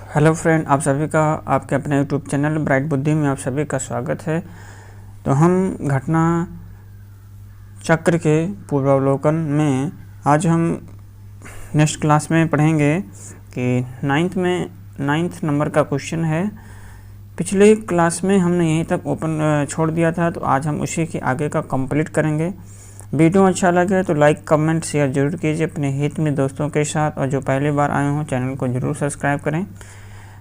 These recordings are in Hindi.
हेलो फ्रेंड, आप सभी का आपके अपने यूट्यूब चैनल ब्राइट बुद्धि में आप सभी का स्वागत है। तो हम घटना चक्र के पूर्वावलोकन में आज हम नेक्स्ट क्लास में पढ़ेंगे कि नाइन्थ नंबर का क्वेश्चन है। पिछले क्लास में हमने यहीं तक ओपन छोड़ दिया था, तो आज हम उसी के आगे का कंप्लीट करेंगे। वीडियो अच्छा लगे तो लाइक कमेंट शेयर जरूर कीजिए अपने हित में दोस्तों के साथ, और जो पहली बार आए हों चैनल को जरूर सब्सक्राइब करें।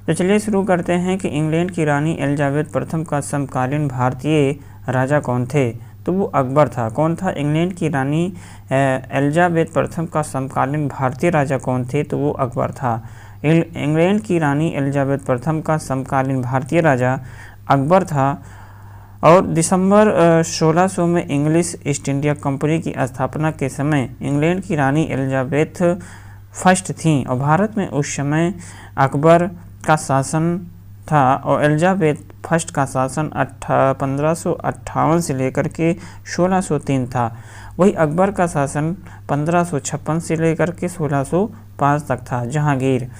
तो चलिए शुरू करते हैं कि इंग्लैंड की रानी एलिजाबेथ प्रथम का समकालीन भारतीय राजा कौन थे। तो वो अकबर था। कौन था? इंग्लैंड की रानी एलिजाबेथ प्रथम का समकालीन भारतीय राजा कौन थे? तो वो अकबर था। इंग्लैंड की रानी एलिजाबेथ प्रथम का समकालीन भारतीय राजा अकबर था। और दिसंबर 1600 में इंग्लिश ईस्ट इंडिया कंपनी की स्थापना के समय इंग्लैंड की रानी एलिजाबेथ फर्स्ट थीं, और भारत में उस समय अकबर का शासन था और एलिजाबेथ फर्स्ट का शासन 1558 से लेकर के 1603 था। वही अकबर का शासन 1556 से लेकर के 1605 तक था। जहांगीर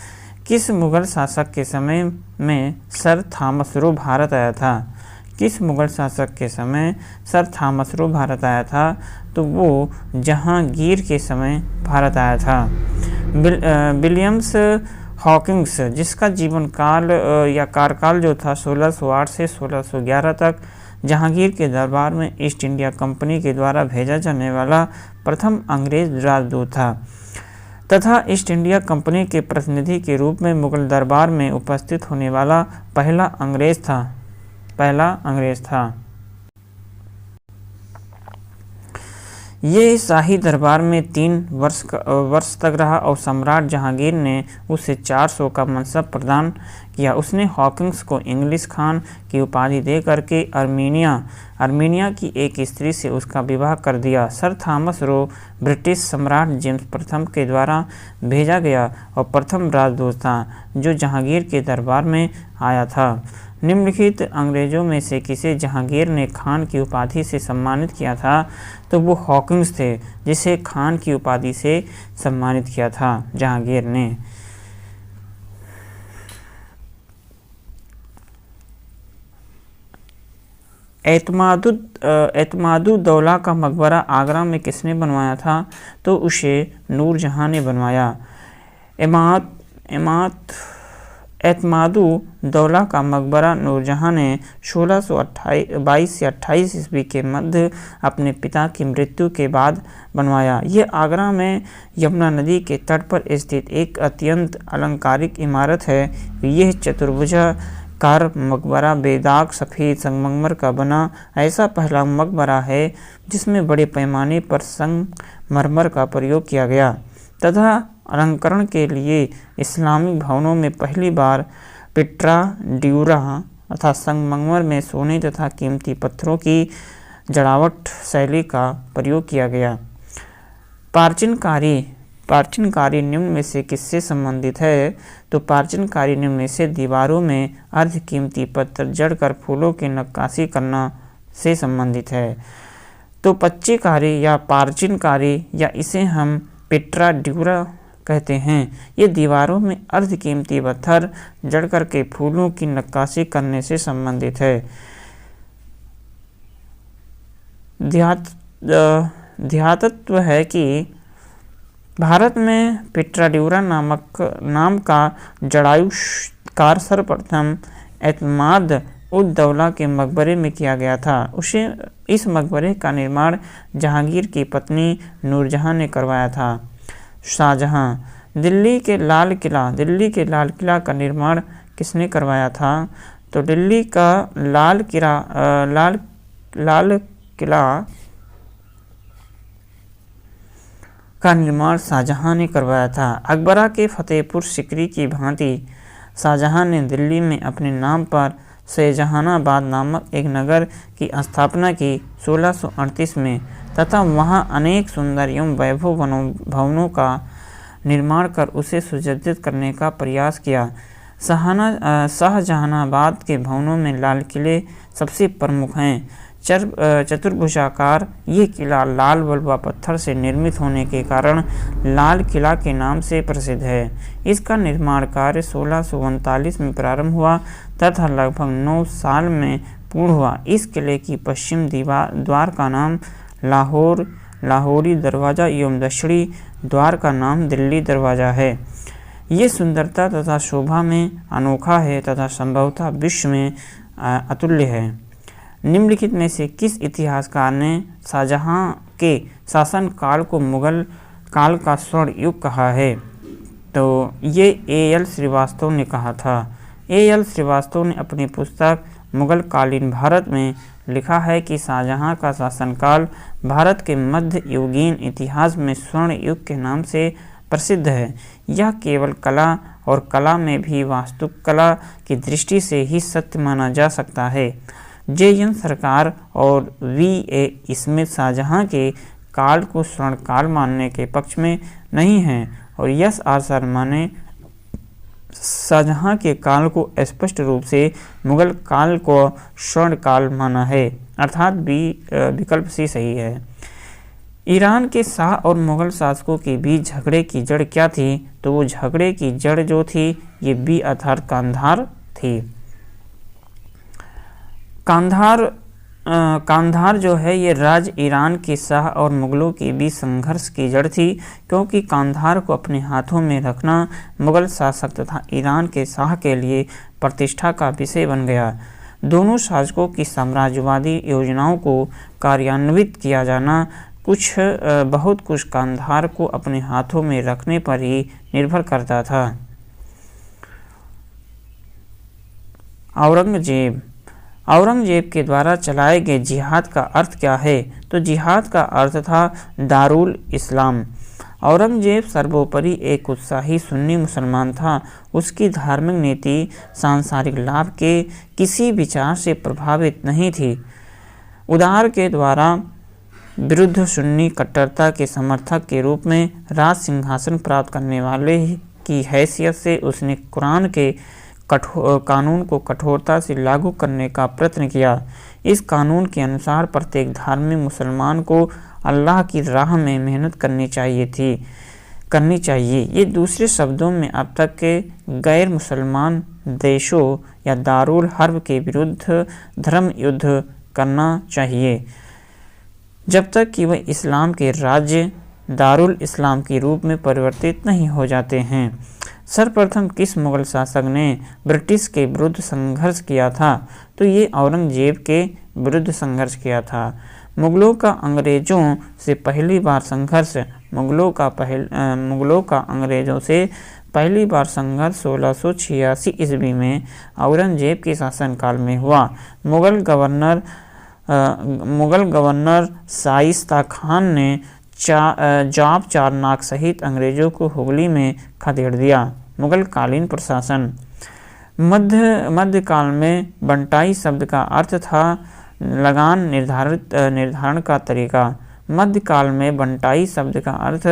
किस मुगल शासक के समय में सर थॉमस रो भारत आया था? किस मुगल शासक के समय सर थॉमस रो भारत आया था? तो वो जहांगीर के समय भारत आया था। विलियम्स हॉकिंस, जिसका जीवन काल या कार्यकाल जो था 1608 से 1611 तक, जहांगीर के दरबार में ईस्ट इंडिया कंपनी के द्वारा भेजा जाने वाला प्रथम अंग्रेज राजदूत था तथा ईस्ट इंडिया कंपनी के प्रतिनिधि के रूप में मुगल दरबार में उपस्थित होने वाला पहला अंग्रेज था। ये शाही दरबार में 3 वर्ष तक रहा और सम्राट जहांगीर ने उसे 400 का मनसब प्रदान किया। उसने हॉकिंस को इंग्लिश खान की उपाधि दे करके अर्मीनिया की एक स्त्री से उसका विवाह कर दिया। सर थॉमस रो ब्रिटिश सम्राट जेम्स प्रथम के द्वारा भेजा गया और प्रथम राजदूत था जो जहांगीर के दरबार में आया था। निम्नलिखित अंग्रेजों में से किसे जहांगीर ने खान की उपाधि से सम्मानित किया था? तो वो हॉकिंस थे, जिसे खान की उपाधि से सम्मानित किया था जहांगीर ने। एतमादुद्दौला का मकबरा आगरा में किसने बनवाया था? तो उसे नूरजहां ने बनवाया। एतमादुद्दौला का मकबरा नूरजहां ने 1622 से 28 ईस्वी के मध्य अपने पिता की मृत्यु के बाद बनवाया। ये आगरा में यमुना नदी के तट पर स्थित एक अत्यंत अलंकारिक इमारत है। यह चतुर्भुजाकार मकबरा बेदाग सफ़ेद संगमरमर का बना ऐसा पहला मकबरा है जिसमें बड़े पैमाने पर संगमरमर का प्रयोग किया गया तथा अलंकरण के लिए इस्लामिक भवनों में पहली बार पिट्रा ड्यूरा तथा संगमरमर में सोने तथा कीमती पत्थरों की जड़ावट शैली का प्रयोग किया गया। प्राचीन कार्य निम्न में से किससे संबंधित है? तो प्राचीन कार्य निम्न में से दीवारों में अर्ध कीमती पत्थर जड़कर फूलों की नक्काशी करना से संबंधित है। तो पच्ची कार्य या प्राचीन कार्य या इसे हम पिट्रा ड्यूरा कहते हैं। ये दीवारों में अर्ध कीमती पत्थर जड़ करके फूलों की नक्काशी करने से संबंधित है। ध्यातत्व है कि भारत में पिट्राड्यूरा नाम का जड़ायुकार सर्वप्रथम एतमाद-उद-दौला के मकबरे में किया गया था। इस मकबरे का निर्माण जहांगीर की पत्नी नूरजहां ने करवाया था। शाहजहां दिल्ली के लाल किला का निर्माण किसने करवाया था? तो दिल्ली का लाल किला का निर्माण शाहजहां ने करवाया था। अकबरा के फतेहपुर सिकरी की भांति शाहजहां ने दिल्ली में अपने नाम पर शाहजहानाबाद नामक एक नगर की स्थापना की 1638 में तथा वहां अनेक सुंदर एवं वैभव भवनों का निर्माण कर उसे सुसज्जित करने का प्रयास किया। शाहजहानाबाद के भवनों में लाल किले सबसे प्रमुख हैं। चतुर्भुजाकार ये किला लाल बलुआ पत्थर से निर्मित होने के कारण लाल किला के नाम से प्रसिद्ध है। इसका निर्माण कार्य 1639 में प्रारंभ हुआ तथा लगभग 9 साल में पूर्ण हुआ। इस किले की पश्चिम द्वार का नाम लाहौरी दरवाज़ा एवं दक्षिणी द्वार का नाम दिल्ली दरवाज़ा है। ये सुंदरता तथा शोभा में अनोखा है तथा संभवतः विश्व में अतुल्य है। निम्नलिखित में से किस इतिहासकार ने शाहजहां के शासन काल को मुगल काल का स्वर्ण युग कहा है? तो ये A.L. श्रीवास्तव ने कहा था। A.L. श्रीवास्तव ने अपनी पुस्तक मुगल कालीन भारत में लिखा है कि शाहजहां का शासनकाल भारत के मध्य युगीन इतिहास में स्वर्ण युग के नाम से प्रसिद्ध है। यह केवल कला और कला में भी वास्तुकला की दृष्टि से ही सत्य माना जा सकता है। J.N. सरकार और V.A. स्मिथ शाहजहां के काल को स्वर्ण काल मानने के पक्ष में नहीं हैं और S.R. शर्मा ने शाहजहां के काल को स्पष्ट रूप से मुगल काल को स्वर्ण काल माना है, अर्थात विकल्प C सही है। ईरान के शाह और मुगल शासकों के बीच झगड़े की जड़ क्या थी? तो वो झगड़े की जड़ जो थी ये B अर्थात कांधार थी। कांधार जो है ये राज्य ईरान के शाह और मुगलों के बीच संघर्ष की जड़ थी, क्योंकि कांधार को अपने हाथों में रखना मुगल शासक तथा ईरान के शाह के लिए प्रतिष्ठा का विषय बन गया। दोनों शासकों की साम्राज्यवादी योजनाओं को कार्यान्वित किया जाना बहुत कुछ कांधार को अपने हाथों में रखने पर ही निर्भर करता था। औरंगजेब के द्वारा चलाए गए जिहाद का अर्थ क्या है? तो जिहाद का अर्थ था दारुल इस्लाम। औरंगजेब सर्वोपरि एक उत्साही सुन्नी मुसलमान था। उसकी धार्मिक नीति सांसारिक लाभ के किसी विचार से प्रभावित नहीं थी। उदार के द्वारा विरुद्ध सुन्नी कट्टरता के समर्थक के रूप में राज सिंहासन प्राप्त करने वाले की हैसियत से उसने कुरान के कानून को कठोरता से लागू करने का प्रयत्न किया। इस कानून के अनुसार प्रत्येक धार्मिक मुसलमान को अल्लाह की राह में मेहनत करनी चाहिए। ये दूसरे शब्दों में अब तक के गैर मुसलमान देशों या दारुल हर्ब के विरुद्ध धर्म युद्ध करना चाहिए, जब तक कि वह इस्लाम के राज्य दारुल इस्लाम के रूप में परिवर्तित नहीं हो जाते हैं। सर्वप्रथम किस मुगल शासक ने ब्रिटिश के विरुद्ध संघर्ष किया था? तो ये औरंगजेब के विरुद्ध संघर्ष किया था। मुगलों का अंग्रेजों से पहली बार संघर्ष 1686 ईस्वी में औरंगजेब के शासनकाल में हुआ। मुगल गवर्नर शाइस्ता खान ने जाप चारनाक सहित अंग्रेजों को हुगली में खदेड़ दिया। मुगल कालीन प्रशासन। मध्यकाल में बंटाई शब्द का अर्थ था लगान निर्धारण का तरीका। मध्यकाल में बंटाई शब्द का अर्थ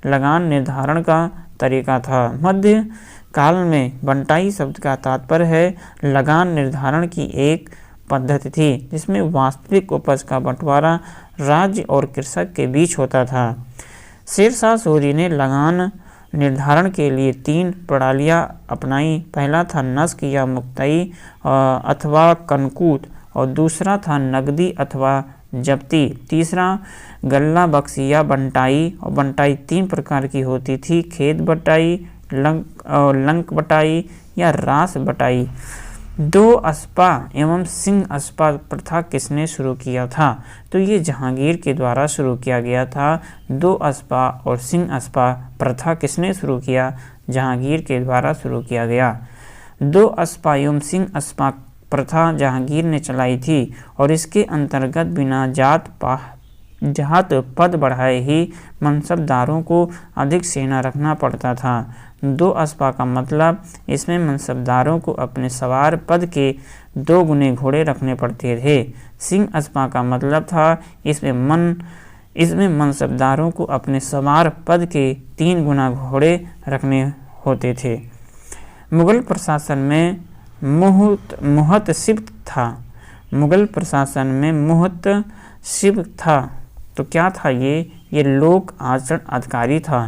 लगान निर्धारण का तरीका था। मध्य काल में बंटाई शब्द का तात्पर्य है लगान निर्धारण की एक पद्धति थी, जिसमें वास्तविक उपज का बंटवारा राज्य और कृषक के बीच होता था। शेरशाह सूरी ने लगान निर्धारण के लिए 3 प्रणालियाँ अपनाई। पहला था नस्क या मुक्ताई अथवा कनकूत, और दूसरा था नगदी अथवा जब्ती। तीसरा गल्ला बख्शी या बंटाई। और बंटाई 3 प्रकार की होती थी: खेत बटाई, लंक बटाई या रास बटाई। 2 अस्पा एवं सिंह अस्पा प्रथा किसने शुरू किया था? तो ये जहांगीर के द्वारा शुरू किया गया था। 2 अस्पा और सिंह अस्पा प्रथा किसने शुरू किया? जहांगीर के द्वारा शुरू किया गया। 2 अस्पा एवं सिंह अस्पा प्रथा जहांगीर ने चलाई थी और इसके अंतर्गत बिना जात पद बढ़ाए ही मनसबदारों को अधिक सेना रखना पड़ता था। 2 अस्पा का मतलब इसमें मनसबदारों को अपने सवार पद के 2 गुने घोड़े रखने पड़ते थे। सिंह अस्पा का मतलब था इसमें मनसबदारों को अपने सवार पद के 3 गुना घोड़े रखने होते थे। मुगल प्रशासन में मुहतसिब था। मुगल प्रशासन में मुहतसिब था। तो क्या था ये लोक आचरण अधिकारी था।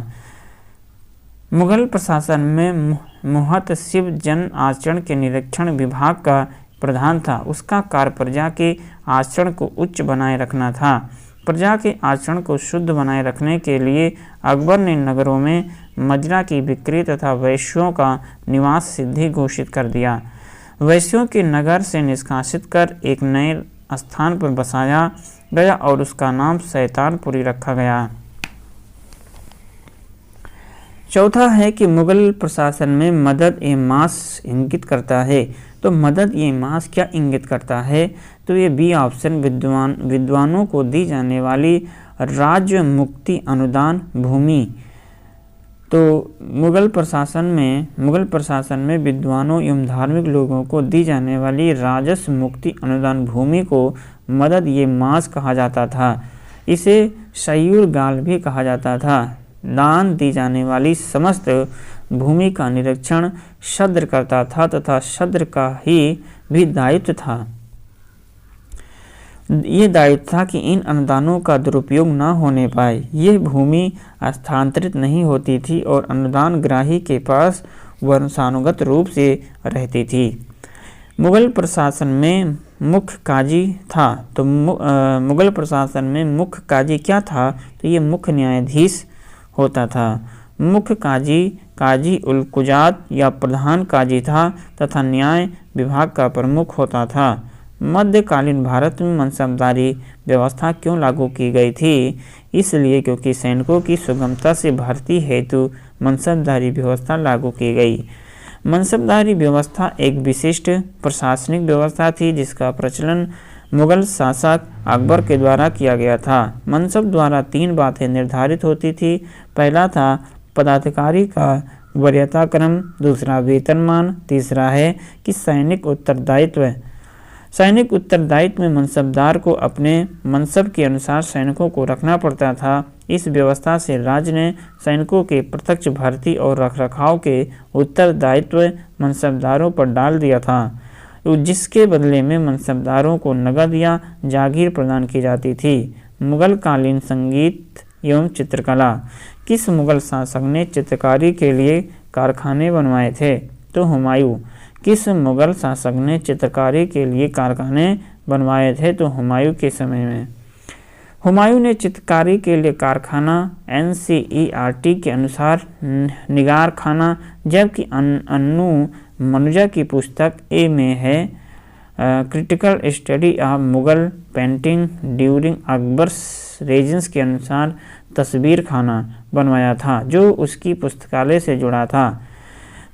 मुगल प्रशासन में मुहतसिब जन आचरण के निरीक्षण विभाग का प्रधान था। उसका कार्य प्रजा के आचरण को उच्च बनाए रखना था। प्रजा के आचरण को शुद्ध बनाए रखने के लिए अकबर ने नगरों में मदिरा की बिक्री तथा वैश्यों का निवास सिद्धि घोषित कर दिया। वैश्यों के नगर से निष्कासित कर एक नए स्थान पर बसाया गया और उसका नाम शैतानपुरी रखा गया। चौथा है कि मुगल प्रशासन में मदद ए मास इंगित करता है। तो मदद ए मास क्या इंगित करता है? तो ये बी ऑप्शन विद्वानों को दी जाने वाली राज्य मुक्ति अनुदान भूमि। तो मुगल प्रशासन में विद्वानों एवं धार्मिक लोगों को दी जाने वाली राजस्व मुक्ति अनुदान भूमि को मदद ये मास कहा जाता था। इसे शयूर गाल भी कहा जाता था। दान दी जाने वाली समस्त भूमि का निरीक्षण शद्र करता था तथा शद्र का ही भी दायित्व था। ये दायित्व था कि इन अनुदानों का दुरुपयोग न होने पाए। ये भूमि स्थानांतरित नहीं होती थी और अनुदान ग्राही के पास वंशानुगत रूप से रहती थी। मुगल प्रशासन में मुख्य काजी था। तो मुगल प्रशासन में मुख्य काजी क्या था? तो ये मुख्य न्यायाधीश होता था। मुख्य काजी उल कुजात या प्रधान काजी था तथा न्याय विभाग का प्रमुख होता था। मध्यकालीन भारत में मनसबदारी व्यवस्था क्यों लागू की गई थी? इसलिए क्योंकि सैनिकों की सुगमता से भर्ती हेतु मनसबदारी व्यवस्था लागू की गई। मनसबदारी व्यवस्था एक विशिष्ट प्रशासनिक व्यवस्था थी जिसका प्रचलन मुगल शासक अकबर के द्वारा किया गया था। मनसब द्वारा 3 बातें निर्धारित होती थी। पहला था पदाधिकारी का वरीयता क्रम, दूसरा वेतनमान, तीसरा है कि सैनिक उत्तरदायित्व। सैनिक उत्तरदायित्व में मनसबदार को अपने मनसब के अनुसार सैनिकों को रखना पड़ता था। इस व्यवस्था से राज्य ने सैनिकों के प्रत्यक्ष भर्ती और रखरखाव के उत्तरदायित्व मनसबदारों पर डाल दिया था, जिसके बदले में मनसबदारों को नगद या जागीर प्रदान की जाती थी। मुगल कालीन संगीत एवं चित्रकला। किस मुगल शासक ने चित्रकारी के लिए कारखाने बनवाए थे? तो हुमायूं। किस मुगल शासक ने चित्रकारी के लिए कारखाने बनवाए थे? तो हुमायूं के समय में। हुमायूं ने चित्रकारी के लिए कारखाना NCERT के अनुसार निगार खाना, जबकि अन्नू मनुजा की पुस्तक ए में है critical study of Mughal painting during Akbar's resins के अनुसार तस्वीर खाना बनवाया था, जो उसकी पुस्तकालय से जुड़ा था।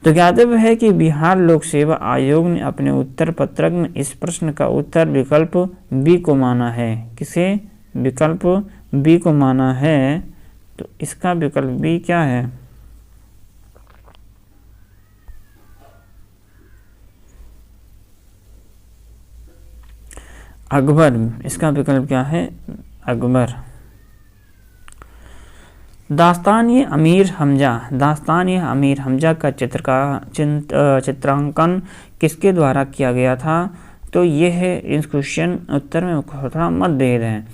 तो ज्ञातव्य है कि बिहार लोक सेवा आयोग ने अपने उत्तर पत्रक में इस प्रश्न का उत्तर विकल्प बी को माना है। किसे विकल्प बी को माना है? तो इसका विकल्प बी क्या है? अकबर। इसका विकल्प क्या है? अकबर। दास्तान-ए-अमीर अमीर हमजा का चित्रांकन किसके द्वारा किया गया था? तो ये है इस क्वेश्चन उत्तर में थोड़ा मतभेद है।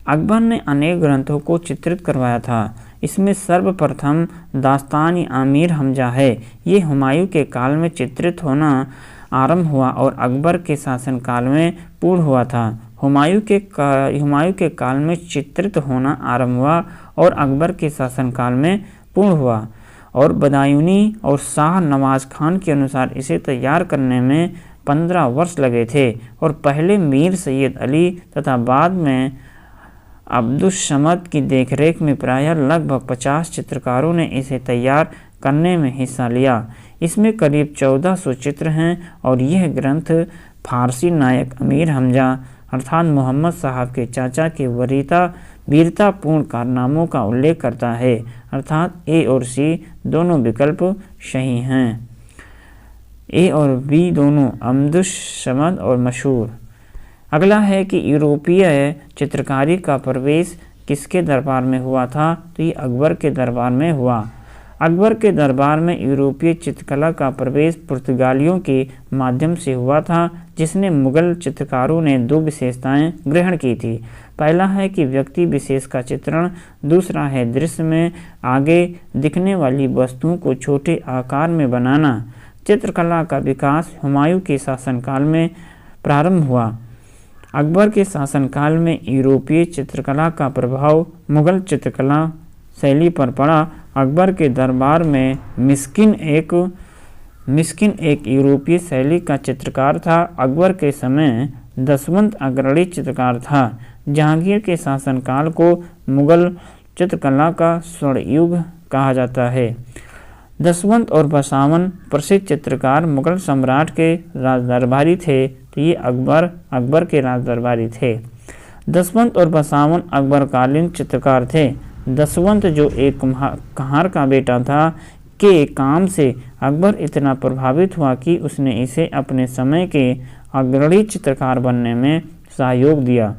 अकबर ने अनेक ग्रंथों को चित्रित करवाया था। इसमें सर्वप्रथम दास्तान-ए-अमीर हमजा है। ये हुमायूं के काल में चित्रित होना आरंभ हुआ और अकबर के शासनकाल में पूर्ण हुआ था। हुमायूं के काल में चित्रित होना आरंभ हुआ और अकबर के शासनकाल में पूर्ण हुआ और बदायूनी और शाह नवाज खान के अनुसार इसे तैयार करने में 15 वर्ष लगे थे और पहले मीर सैयद अली तथा बाद में अब्दुस समद की देखरेख में प्रायः लगभग 50 चित्रकारों ने इसे तैयार करने में हिस्सा लिया। इसमें करीब 1400 चित्र हैं और यह ग्रंथ फारसी नायक अमीर हमजा अर्थात मोहम्मद साहब के चाचा के वीरतापूर्ण कारनामों का उल्लेख करता है। अर्थात ए और सी दोनों विकल्प सही हैं। ए और बी दोनों अब्दुस समद और मशहूर। अगला है कि यूरोपीय चित्रकारी का प्रवेश किसके दरबार में हुआ था? तो ये अकबर के दरबार में हुआ। अकबर के दरबार में यूरोपीय चित्रकला का प्रवेश पुर्तगालियों के माध्यम से हुआ था, जिसने मुगल चित्रकारों ने दो विशेषताएं ग्रहण की थी। पहला है कि व्यक्ति विशेष का चित्रण, दूसरा है दृश्य में आगे दिखने वाली वस्तुओं को छोटे आकार में बनाना। चित्रकला का विकास हुमायूं के शासनकाल में प्रारंभ हुआ। अकबर के शासनकाल में यूरोपीय चित्रकला का प्रभाव मुगल चित्रकला शैली पर पड़ा। अकबर के दरबार में मिस्किन एक यूरोपीय शैली का चित्रकार था। अकबर के समय दसवंत अग्रणी चित्रकार था। जहांगीर के शासनकाल को मुगल चित्रकला का स्वर्ण युग कहा जाता है। दसवंत और बसावन प्रसिद्ध चित्रकार मुगल सम्राट के राजदरबारी थे, तो ये अकबर के राजदरबारी थे। दसवंत और बसावन अकबरकालीन चित्रकार थे। दसवंत जो एक कहार का बेटा था के काम से अकबर इतना प्रभावित हुआ कि उसने इसे अपने समय के अग्रणी चित्रकार बनने में सहयोग दिया,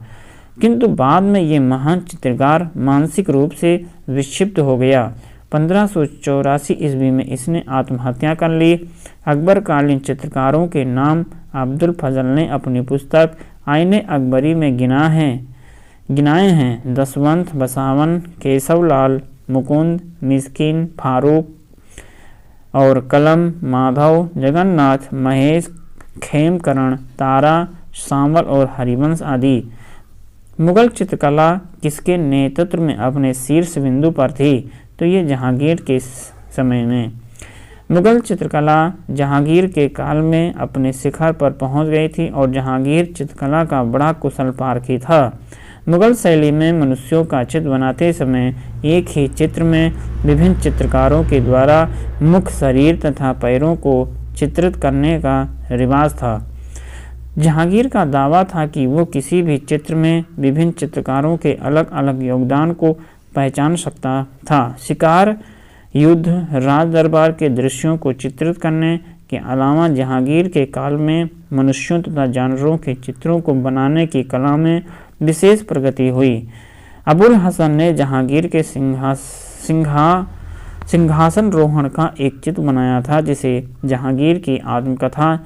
किंतु बाद में ये महान चित्रकार मानसिक रूप से विक्षिप्त हो गया। 1584 ईस्वी में इसने आत्महत्या कर ली। अकबरकालीन चित्रकारों के नाम अब्दुल फजल ने अपनी पुस्तक आईने अकबरी में गिनाए हैं। दसवंत, बसावन, केशवलाल, मुकुंद, मिस्किन, फारूक और कलम, माधव, जगन्नाथ, महेश, खेमकरण, तारा, सांवल और हरिवंश आदि। मुगल चित्रकला किसके नेतृत्व में अपने शीर्ष बिंदु पर थी? तो ये जहांगीर के समय में। मुगल चित्रकला जहांगीर के काल में अपने शिखर पर पहुंच गई थी और जहांगीर चित्रकला का बड़ा कुशल पारखी था। मुगल शैली में मनुष्यों का चित्र बनाते समय एक ही चित्र में विभिन्न चित्रकारों के द्वारा मुख, शरीर तथा पैरों को चित्रित करने का रिवाज था। जहांगीर का दावा था कि वो किसी भी चित्र में विभिन्न चित्रकारों के अलग अलग योगदान को पहचान सकता था। शिकार, युद्ध, राज दरबार के दृश्यों को चित्रित करने के अलावा जहांगीर के काल में मनुष्यों तथा जानवरों के चित्रों को बनाने की कला में विशेष प्रगति हुई। अबुल हसन ने जहांगीर के सिंहासन रोहण का एक चित्र बनाया था, जिसे जहांगीर की आत्मकथा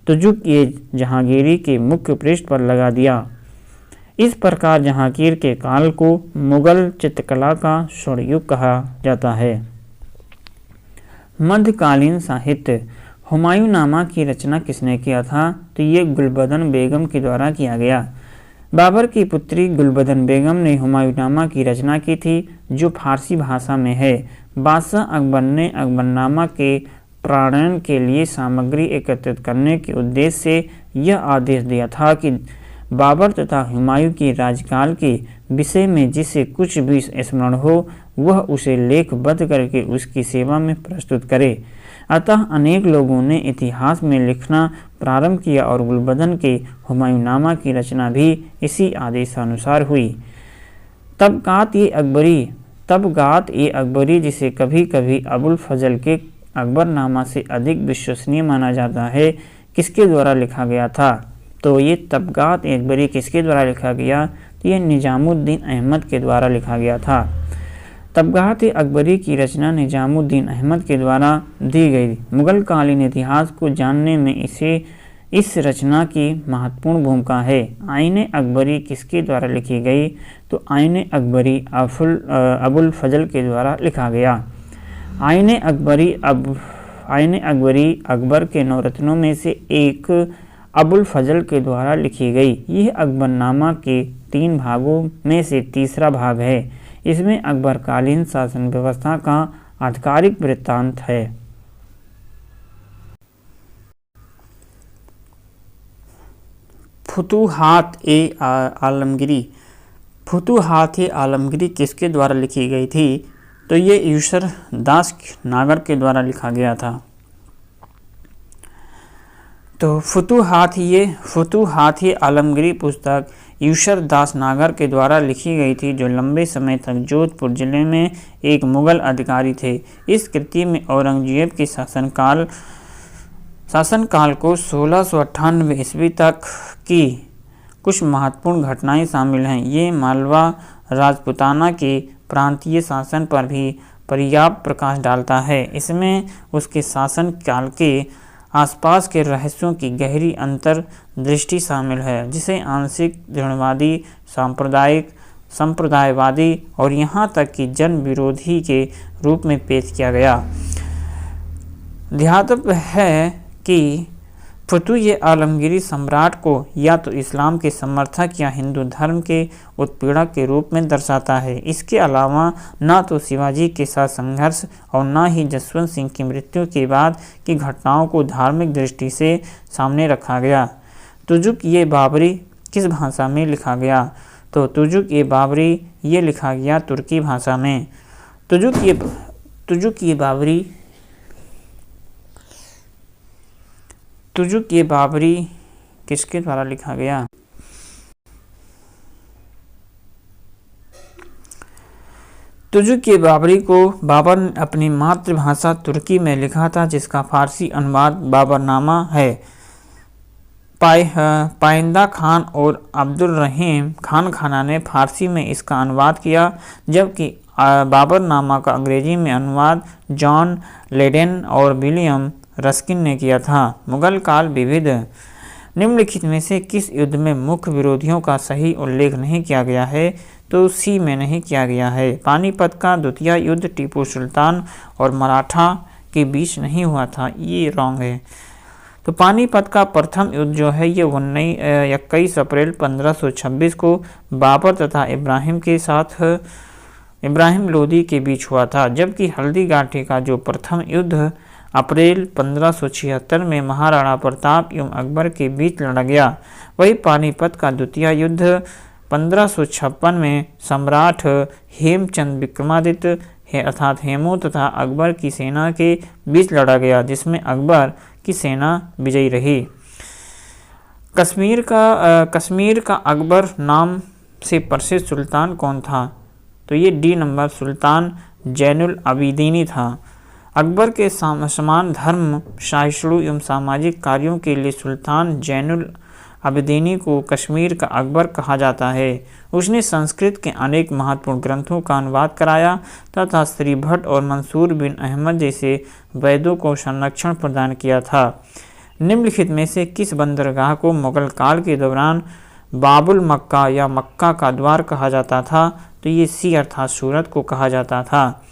तुजुक-ए-जहांगीरी के मुख्य पृष्ठ पर लगा दिया। इस प्रकार जहांगीर के काल को मुगल चित्रकला का स्वर्ण युग कहा जाता है। मध्यकालीन साहित्य। हुमायूंनामा की रचना किसने किया था? तो ये गुलबदन बेगम के द्वारा किया गया। बाबर की पुत्री गुलबदन बेगम ने हुमायूंनामा की रचना की थी, जो फारसी भाषा में है। बादशाह अकबर ने अकबरनामा के प्रणयन के लिए सामग्री एकत्रित करने के उद्देश्य से यह आदेश दिया था कि बाबर तथा हुमायूं के राजकाल के विषय में जिसे कुछ भी स्मरण हो, वह उसे लेखबद्ध करके उसकी सेवा में प्रस्तुत करे। अतः अनेक लोगों ने इतिहास में लिखना प्रारंभ किया और गुलबदन के हुमायूंनामा की रचना भी इसी आदेशानुसार हुई। तबगात-ए-अकबरी, जिसे कभी कभी अबुल फजल के अकबरनामा से अधिक विश्वसनीय माना जाता है, किसके द्वारा लिखा गया था? तो ये तबगात-ए-अकबरी किसके द्वारा लिखा गया? तो ये निजामुद्दीन अहमद के द्वारा लिखा गया था। तबगात-ए-अकबरी की रचना निजामुद्दीन अहमद के द्वारा दी गई। मुगल कालीन इतिहास को जानने में इस रचना की महत्वपूर्ण भूमिका है। आईने अकबरी किसके द्वारा लिखी गई? तो आईने अकबरी अबुल फजल के द्वारा लिखा गया। आईने अकबरी अकबर के नौरत्नों में से एक अबुल फजल के द्वारा लिखी गई। यह अकबरनामा के 3 भागों में से तीसरा भाग है। इसमें अकबरकालीन शासन व्यवस्था का आधिकारिक वृत्तांत है। फुतूहात-ए-आलमगीरी। फुतूहात-ए-आलमगीरी किसके द्वारा लिखी गई थी? तो ये यूसर दास नागर के द्वारा लिखा गया था। तो फुतूहात-ए-आलमगीरी पुस्तक यूसर दास नागर के द्वारा लिखी गई थी, जो लंबे समय तक जोधपुर जिले में एक मुगल अधिकारी थे। इस कृति में औरंगजेब के शासनकाल को 1698 ईस्वी तक की कुछ महत्वपूर्ण घटनाएं शामिल हैं। ये मालवा राजपूताना के प्रांतीय शासन पर भी पर्याप्त प्रकाश डालता है। इसमें उसके शासन काल के आसपास के रहस्यों की गहरी अंतर्दृष्टि शामिल है, जिसे आंशिक ऋणवादी, सांप्रदायिक, संप्रदायवादी और यहाँ तक कि जन विरोधी के रूप में पेश किया गया। ध्यातव्य है कि फतुह आलमगीरी सम्राट को या तो इस्लाम के समर्थक या हिंदू धर्म के उत्पीड़क के रूप में दर्शाता है। इसके अलावा न तो शिवाजी के साथ संघर्ष और न ही जसवंत सिंह की मृत्यु के बाद की घटनाओं को धार्मिक दृष्टि से सामने रखा गया। तुजुक-ए-बाबरी किस भाषा में लिखा गया? तो तुजुक-ए-बाबरी ये लिखा गया तुर्की भाषा में। तुजुक-ए-बाबरी किसके द्वारा लिखा गया? तुजुक-ए-बाबरी को बाबर ने अपनी मातृभाषा तुर्की में लिखा था, जिसका फारसी अनुवाद बाबरनामा है। पाइंदा खान और अब्दुल रहीम खान खाना ने फारसी में इसका अनुवाद किया, जबकि बाबरनामा का अंग्रेजी में अनुवाद जॉन लेडेन और विलियम रस्किन ने किया था। मुगल काल विविध निम्नलिखित में से किस युद्ध में मुख्य विरोधियों का सही उल्लेख नहीं किया गया है? तो सी में नहीं किया गया है। पानीपत का द्वितीय युद्ध टीपू सुल्तान और मराठा के बीच नहीं हुआ था, ये रॉन्ग है। तो पानीपत का प्रथम युद्ध जो है ये 21 अप्रैल 1526 को बाबर तथा इब्राहिम लोदी के बीच हुआ था, जबकि हल्दी घाटी का जो प्रथम युद्ध अप्रैल 1576 में महाराणा प्रताप एवं अकबर के बीच लड़ा गया। वही पानीपत का द्वितीय युद्ध 1556 में सम्राट हेमचंद विक्रमादित्य अर्थात हेमू तथा अकबर की सेना के बीच लड़ा गया, जिसमें अकबर की सेना विजयी रही। कश्मीर का अकबर नाम से प्रसिद्ध सुल्तान कौन था? तो ये डी नंबर सुल्तान जैनुल आबिदीनी था। अकबर के समान धर्म सहिष्णु एवं सामाजिक कार्यों के लिए सुल्तान जैनुल आबिदीनी को कश्मीर का अकबर कहा जाता है। उसने संस्कृत के अनेक महत्वपूर्ण ग्रंथों का अनुवाद कराया तथा श्री भट्ट और मंसूर बिन अहमद जैसे वैदों को संरक्षण प्रदान किया था। निम्नलिखित में से किस बंदरगाह को मुगल काल के दौरान बाबुल मक्का या मक्का का द्वार कहा जाता था? तो ये सी अर्थात सूरत को कहा जाता था।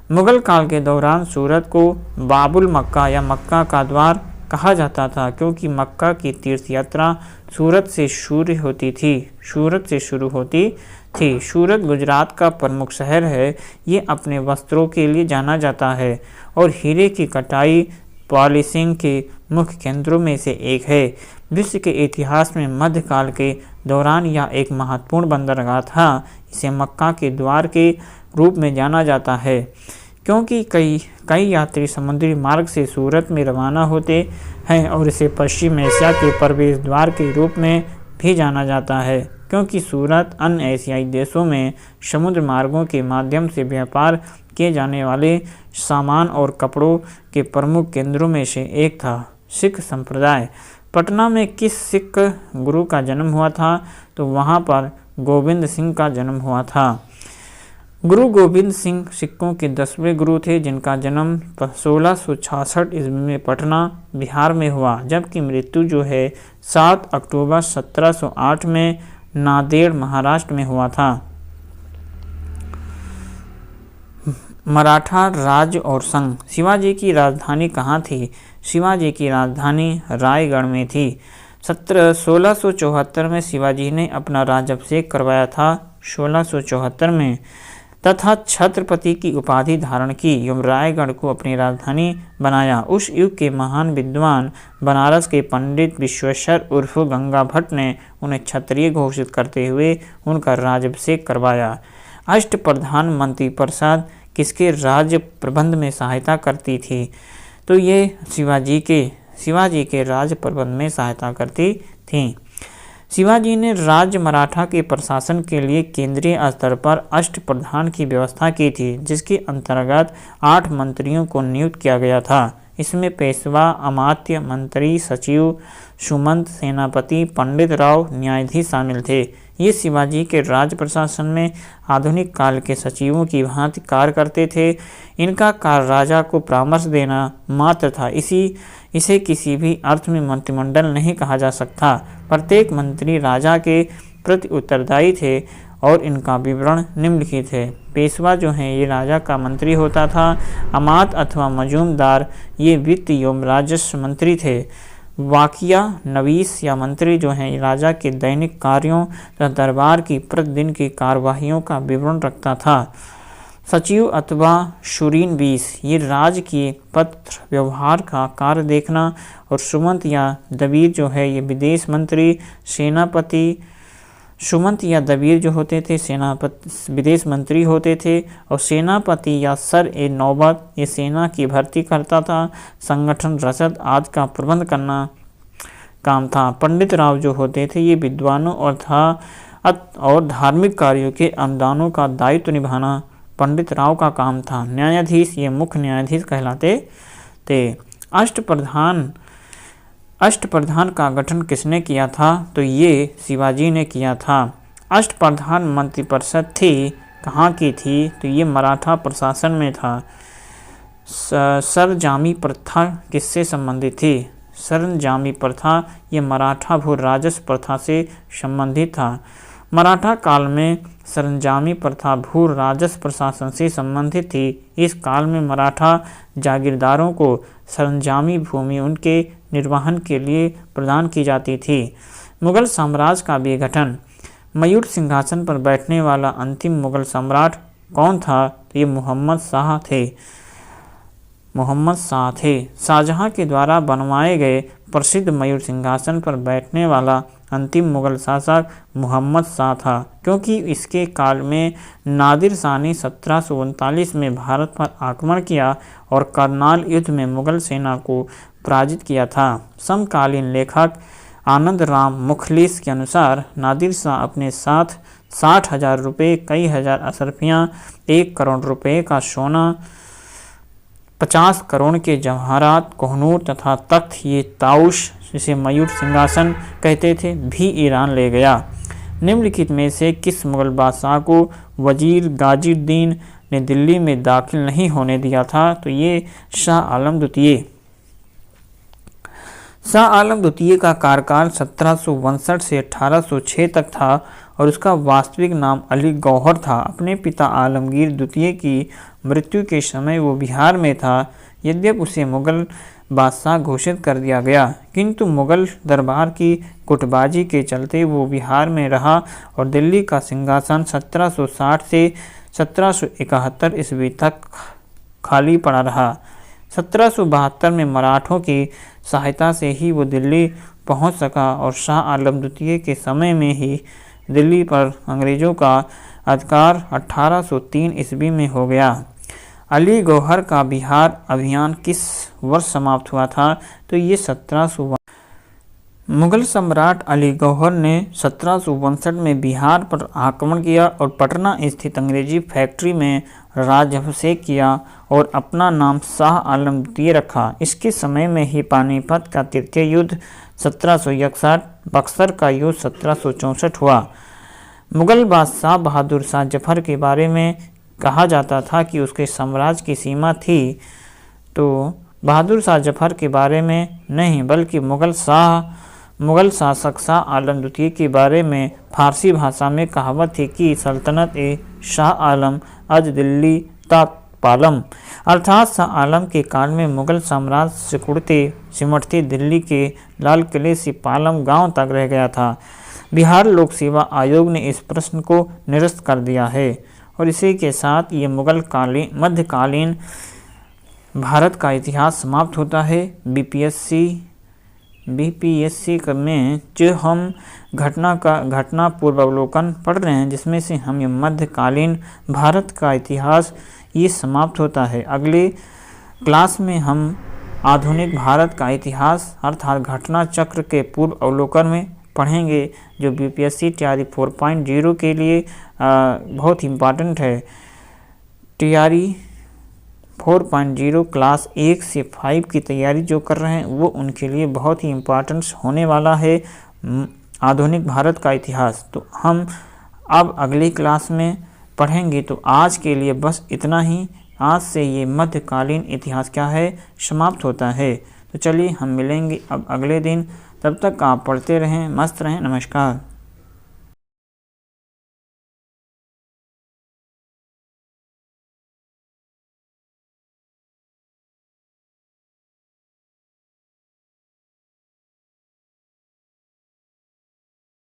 मुगल काल के दौरान सूरत को बाबुल मक्का या मक्का का द्वार कहा जाता था, क्योंकि मक्का की तीर्थ यात्रा सूरत से शुरू होती थी। सूरत गुजरात का प्रमुख शहर है। ये अपने वस्त्रों के लिए जाना जाता है और हीरे की कटाई पॉलिशिंग के मुख्य केंद्रों में से एक है। विश्व के इतिहास में मध्यकाल के दौरान यह एक महत्वपूर्ण बंदरगाह था। इसे मक्का के द्वार के रूप में जाना जाता है, क्योंकि कई यात्री समुद्री मार्ग से सूरत में रवाना होते हैं और इसे पश्चिम एशिया के प्रवेश द्वार के रूप में भी जाना जाता है, क्योंकि सूरत अन्य एशियाई देशों में समुद्र मार्गों के माध्यम से व्यापार किए जाने वाले सामान और कपड़ों के प्रमुख केंद्रों में से एक था। सिख संप्रदाय। पटना में किस सिख गुरु का जन्म हुआ था? तो वहाँ पर गोविंद सिंह का जन्म हुआ था। गुरु गोविंद सिंह सिखों के 10वें गुरु थे, जिनका जन्म 1666 ईस्वी में पटना बिहार में हुआ, जबकि मृत्यु जो है 7 अक्टूबर 1708 में नांदेड़ महाराष्ट्र में हुआ था। मराठा राज्य और संघ। शिवाजी की राजधानी कहाँ थी? शिवाजी की राजधानी रायगढ़ में थी। 1674 में शिवाजी ने अपना राज्याभिषेक करवाया था 1674 में, तथा छत्रपति की उपाधि धारण की एवं रायगढ़ को अपनी राजधानी बनाया। उस युग के महान विद्वान बनारस के पंडित विश्वेश्वर उर्फ गंगा भट्ट ने उन्हें क्षत्रिय घोषित करते हुए उनका राज्याभिषेक करवाया। अष्टप्रधान मंत्री परिषद किसके राज्य प्रबंध में सहायता करती थी? तो ये शिवाजी के राज्य प्रबंध में सहायता करती थी। शिवाजी ने राज्य मराठा के प्रशासन के लिए केंद्रीय स्तर पर अष्टप्रधान की व्यवस्था की थी, जिसके अंतर्गत 8 मंत्रियों को नियुक्त किया गया था। इसमें पेशवा, अमात्य, मंत्री, सचिव, सुमंत, सेनापति, पंडित राव, न्यायाधीश शामिल थे। ये शिवाजी के राज प्रशासन में आधुनिक काल के सचिवों की भांति कार्य करते थे। इनका कार्य राजा को परामर्श देना मात्र था। इसे किसी भी अर्थ में मंत्रिमंडल नहीं कहा जा सकता। प्रत्येक मंत्री राजा के प्रति उत्तरदायी थे और इनका विवरण निम्नलिखित है। पेशवा जो है ये राजा का मंत्री होता था। अमात्य अथवा मजूमदार ये वित्त एवं राजस्व मंत्री थे। वाकिया, नवीस या मंत्री जो हैं राजा के दैनिक कार्यों तथा दरबार की प्रतिदिन की कार्यवाहियों का विवरण रखता था। सचिव अथवा शुरीन बीस ये राज के पत्र व्यवहार का कार्य देखना। और सुमंत या दबीर जो है ये विदेश मंत्री, सेनापति। सुमंत या दबीर जो होते थे सेनापति विदेश मंत्री होते थे। और सेनापति या सर ए नौबत ये सेना की भर्ती करता था। संगठन, रसद आदि का प्रबंध करना काम था। पंडित राव जो होते थे ये विद्वानों और धार्मिक कार्यों के अनुदानों का दायित्व निभाना पंडित राव का काम था। न्यायाधीश ये मुख्य न्यायाधीश कहलाते थे। अष्टप्रधान का गठन किसने किया था? तो ये शिवाजी ने किया था। अष्टप्रधान मंत्रिपरिषद थी कहाँ की थी? तो ये मराठा प्रशासन में था। सरंजामी प्रथा किससे संबंधित थी? सरंजामी प्रथा ये मराठा भू राजस्व प्रथा से संबंधित था। मराठा काल में सरंजामी प्रथा भू राजस्व प्रशासन से संबंधित थी। इस काल में मराठा जागीरदारों को सरंजामी भूमि उनके निर्वहन के लिए प्रदान की जाती थी। मुगल साम्राज्य का विघटन। मयूर सिंहासन पर बैठने वाला अंतिम मुगल सम्राट कौन था? तो ये मोहम्मद शाह थे। शाहजहां के द्वारा बनवाए गए प्रसिद्ध मयूर सिंहासन पर बैठने वाला अंतिम मुगल शासक मोहम्मद शाह था, क्योंकि इसके काल में नादिर शाह ने 1739 में भारत पर आक्रमण किया और करनाल युद्ध में मुगल सेना को पराजित किया था। समकालीन लेखक आनंद राम मुखलिस के अनुसार नादिर शाह अपने साथ 60,000 रुपये, कई हजार अशरफियाँ, 1 करोड़ रुपये का सोना, 50 करोड़ के जवाहरात, कोहनूर तथा तख्त ये ताउश जिसे मयूर सिंहासन कहते थे भी ईरान ले गया। निम्नलिखित में से किस मुगल बादशाह को वजीर गाजीउद्दीन ने दिल्ली में दाखिल नहीं होने दिया था? तो ये शाह आलम द्वितीय। शाह आलम द्वितीय का कार्यकाल 1762 से 1806 तक था और उसका वास्तविक नाम अली गौहर था। अपने पिता आलमगीर द्वितीय की मृत्यु के समय वो बिहार में था। यद्यपि उसे मुगल बादशाह घोषित कर दिया गया, किंतु मुगल दरबार की गुटबाजी के चलते वो बिहार में रहा और दिल्ली का सिंहासन 1760 से 1771 ईस्वी तक खाली पड़ा रहा। 1772 में मराठों की सहायता से ही वो दिल्ली पहुंच सका और शाह आलम द्वितीय के समय में ही दिल्ली पर अंग्रेज़ों का अधिकार 1803 ईस्वी में हो गया। अली गौहर का बिहार अभियान किस वर्ष समाप्त हुआ था? तो ये 1762। मुगल सम्राट अली गौहर ने 1762 में बिहार पर आक्रमण किया और पटना स्थित अंग्रेजी फैक्ट्री में राज्याभिषेक किया और अपना नाम शाह आलम द्वितीय रखा। इसके समय में ही पानीपत का तृतीय युद्ध 1761, बक्सर का युद्ध 1764 हुआ। मुगल बादशाह बहादुर शाह जफर के बारे में कहा जाता था कि उसके साम्राज्य की सीमा थी, तो बहादुर शाह जफर के बारे में नहीं, बल्कि मुगल शासक शाह आलम द्वितीय के बारे में फारसी भाषा में कहावत थी कि सल्तनत ए शाह आलम अज दिल्ली ता पालम, अर्थात शाह आलम के काल में मुगल साम्राज्य सिकुड़ते सिमटते दिल्ली के लाल किले से पालम गांव तक रह गया था। बिहार लोक सेवा आयोग ने इस प्रश्न को निरस्त कर दिया है और इसी के साथ ये मध्यकालीन भारत का इतिहास समाप्त होता है। बीपीएससी में जो हम घटना पूर्वावलोकन पढ़ रहे हैं, जिसमें से हम ये मध्यकालीन भारत का इतिहास ये समाप्त होता है। अगले क्लास में हम आधुनिक भारत का इतिहास अर्थात घटना चक्र के पूर्व अवलोकन में पढ़ेंगे, जो बीपीएससी तैयारी 4.0 के लिए बहुत इम्पॉर्टेंट है। तैयारी 4.0 क्लास 1 से 5 की तैयारी जो कर रहे हैं वो उनके लिए बहुत ही इम्पोर्टेंस होने वाला है आधुनिक भारत का इतिहास। तो हम अब अगली क्लास में पढ़ेंगे। तो आज के लिए बस इतना ही। आज से ये मध्यकालीन इतिहास क्या है समाप्त होता है। तो चलिए हम मिलेंगे अब अगले दिन। तब तक आप पढ़ते रहें, मस्त रहें। नमस्कार।